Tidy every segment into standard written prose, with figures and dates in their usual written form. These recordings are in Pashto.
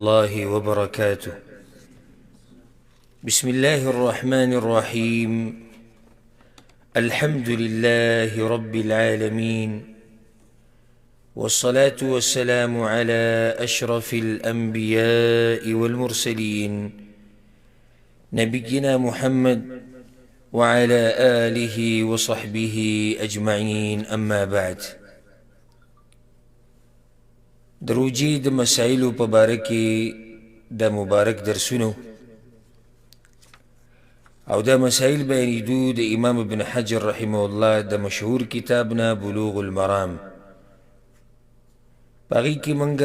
الله وبركاته. بسم الله الرحمن الرحيم. الحمد لله رب العالمين، والصلاة والسلام على أشرف الأنبياء والمرسلين نبينا محمد وعلى آله وصحبه أجمعين. أما بعد، دروجی د مسائلو په باره کې د مبارک درسونو او دا مسائل بیانېدو د امام ابن حجر رحمه الله د مشهور کتابنا بلوغ المرام. په هغې کې موږ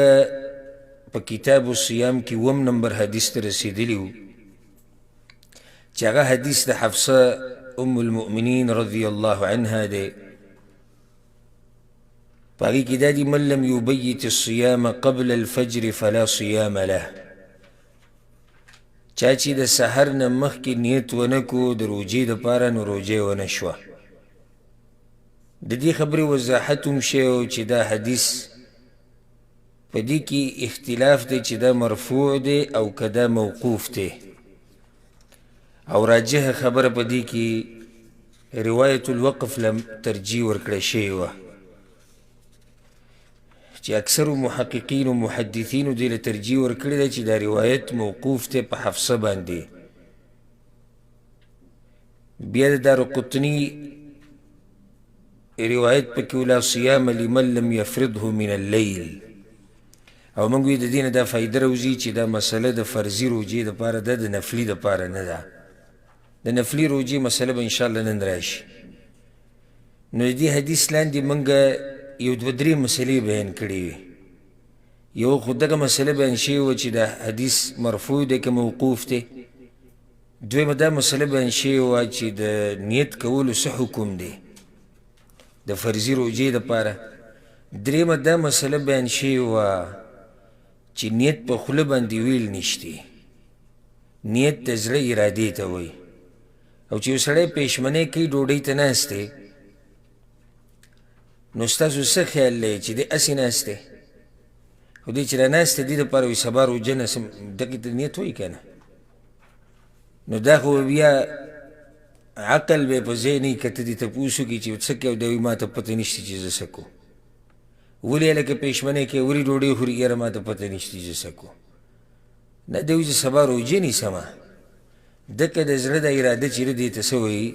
په کتاب الصیام کې 9 نمبر حدیث ته رسېدلي وو چې هغه حدیث د حفصه ام المؤمنین رضی الله عنها دی. باقي كدادي من لم يبيت الصيام قبل الفجر فلا صيام له. چاچی د سحر نه مخکې نیت ونکو د روجې دپاره نو روجې ونه شوه. د دې خبرې وضاحت هم شی چې دا حدیث په دې کې اختلاف دی چې دا مرفوع دی او که دا موقوف دی، او راجحه خبره په دې کې روایت الوقف لم ترجیح ورکړی شوې وه چې اکثر محققین و محدثین دې له ترجیح ورکړې ده چې دا روایت موقوف دی په حفصه باندې. بیا د دارقطني روایت پکې لا صیام لمن لم یفرضه من اللیل، او موږ وی د دې نه دا فایده راوځي چې دا مسله د فرضي روجې دپاره ده، د نفلي دپاره نه ده. د نفلي روجې مسله به انشاءالله نن راشي. نو د دې حدیث لاندې موږ یو 2-3 مسئلې بیان کړي وي. یو خو دغه مسئله بیان شوې وه چې دا حدیث مرفوع دی که موقوف دی. دویمه دا مسئله بیان شوې وه چې د نیت کولو څه حکم دی د فرضي روجې دپاره. درېیمه دا مسئله بیان شوې وه چې نیت په خوله باندې ویل نشتی، نیت د زړه ارادې ته وایي. او چې یو سړی پېشمنۍ کوي ډوډۍ ته ناست دی، نو ستاسو څه خیال دی چې دی هسې ناست دی خو دی چې راناست دی دې دپاره وایي سبا روژه نسم، دغې ته نیت وایي که نه؟ نو دا خو بیا عقل به په ځای نه وي که ته دې تپوس وکړي چې څه کوې، او دی وایي ما ته پته نشته چې زه څه کوم. ولې هلکه پېشمنۍ کوي ولې ډوډۍ خوري، یاره ما ته پته نشته چې زه څه کوم. نه دی وایي زه سبا روژه نیسمه. دکه د زړه د اراده چې دې ته څه وایي،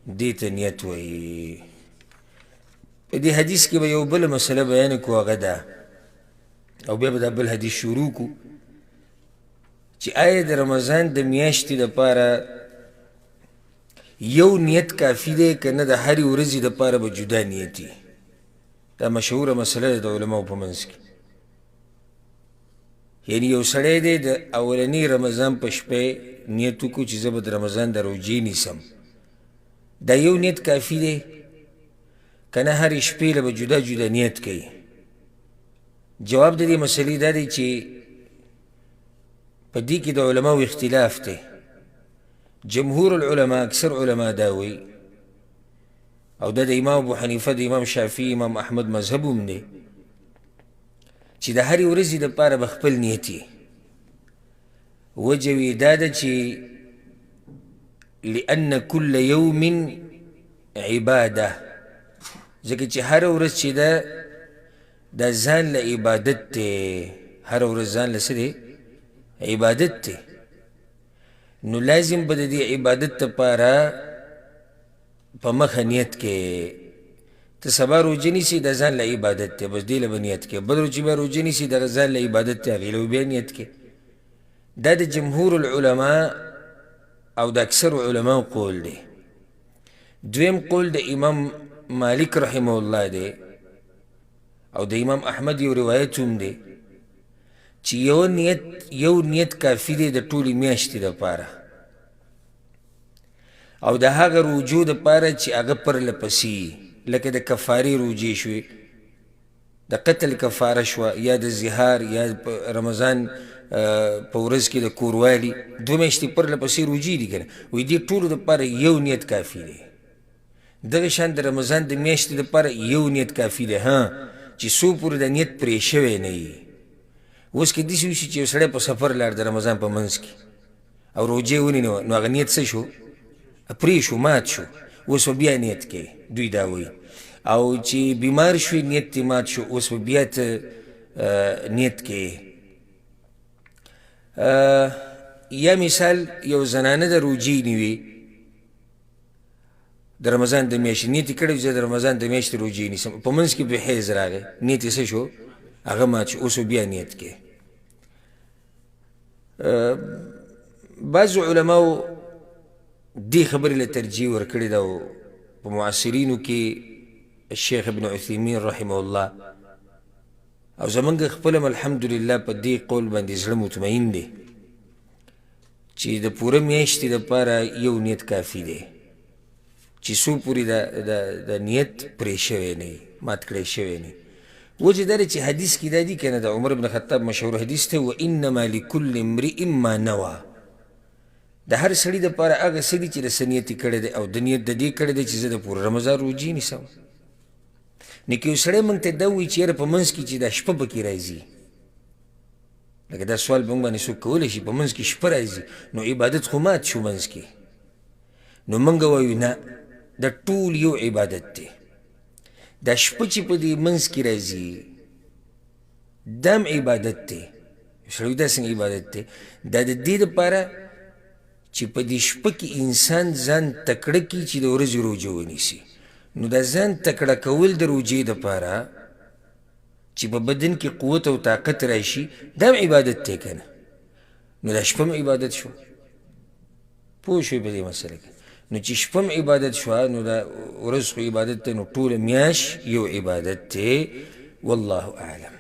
دې ته نیت وایي. په دې حدیث کې به یو بله مسله بیان کړو، هغه ده، او بیا به دا بل حدیث شروع کړو چې آیا د رمضان د میاشتې دپاره یو نیت کافي دی که نه د هرې ورځې دپاره به جدا نیت وي. دا مشهوره مسله ده د علماو په منځ کې. یعنې یو سړی دی د اولني رمضان په شپې نیت وکړو چې زه به د رمضان د روجې نیسم، دا یو نیت کافي دی که نه هرې شپې له به جدا جدا نیت کوي؟ جواب د دې مسلې دا دی چې په دې کې د علماو اختلاف دی. جمهور العلماء، اکثر علما دا وایي، او دا د امام ابو حنیفه، د امام شافعي، امام احمد مذهب هم دی چې د هرې ورځې دپاره به خپل نیت وي. وجه یې دا ده چې لأن کل یوم عباده، ځکه چې هره ورځ چې ده دا ځان له عبادت دی، هره ورځ ځان له څه دی؟ عبادت دی. نو لازم به د دې عبادت دپاره په مخه نیت کې. ته سبا روجه نیسي دا ځان له عبادت دی، بس دې له به نیت کې. بل ورځ چې بیا روجه نیسي دغه ځان له عبادت دی، هغې له بیا نیت کې. دا د جمهور العلماء او د اکثر علماو قول دی. دویم قول د امام مالک رحمه الله دی، او د امام احمد یو روایت هم دی چې یو نیت کافي دی د ټولې میاشتې دپاره، او د هغه روجو دپاره چې هغه پرله پسې، لکه د کفارې روجې شوې، د قتل کفاره شوه، یا د زهار، یا رمضان په ورځ کې د کوروالي 2 میاشتې پرله پسې روجې دي که نه، وایي دې ټولو دپاره یو نیت کافي دی. دغه شان د رمضان د میاشتې دپاره یو نیت کافي دی، ها چې څو پورې د نیت پرې شوی نه وي. اوس که داسې وشي چې یو سړی په سفر لاړ د رمضان په منځ کې او روجې ونیو نو هغه نیت څه شو پرې شو مات شو اوس به بیا نیت کوي دوی دا وایي او چې بیمار شوی نیت دې مات شو اوس به بیا ته نیت کوي یا مثال یو زنانه د روجې نیوي د رمضان د میاشتې نیت یې کړی چې د رمضان د میاشتې روجې نیسم په منځ کې به حیض راغی نیت یې څه شو هغه مات شو اوس بیا نیت کوي بعضو علماو دې خبرې له ترجیح ورکړې ده او په معاصرینو کې الشیخ ابن عثیمین رحمه الله او زمونږ خپل الحمدلله په دې قول باندې زړه مطمئن دی چې د پوره میاشتې دپاره یو نیت کافي دی چې څو پورې د نیت پرې شوی نه وي مات کړی شوی نه وجه دا دی چې حدیث کې دا دي که نه د عمر بن خطاب مشهور حدیث دی وانما لکل امرئ ما نوی د هر سړي دپاره هغه څه دي چې د څه نیت یې کړی دی او د نیت د دې کړی دی چې زه د پوره رمضان روجې نیسم نو که یو سړی موږ ته دا وایي چې یاره په منځ کې چې دا شپه پکې راځي لکه دا سوال به موږ باندې څوک کولی شي په منځ کې شپه راځي نو عبادت خو مات شو منځ کې نو موږ وایو نه دا ټول یو عبادت دی دا شپه چې په دې منځ کې راځي دا هم عبادت دی سړی دا څنګه عبادت دی دا د دې دپاره چې په دې شپه کې انسان ځان تکړه کړي چې د ورځې روژه ونیسي نو دا ځان تکړه کول د روژې دپاره چې په بدن کې قوت او طاقت راشي دا هم عبادت دی که نه نو دا شپه هم عبادت شو پوه شوې په دې مسله کې نو چې شپه هم عبادت شوه نو دا ورځ خو عبادت دی نو ټوله میاشت یو عبادت دی والله اعلم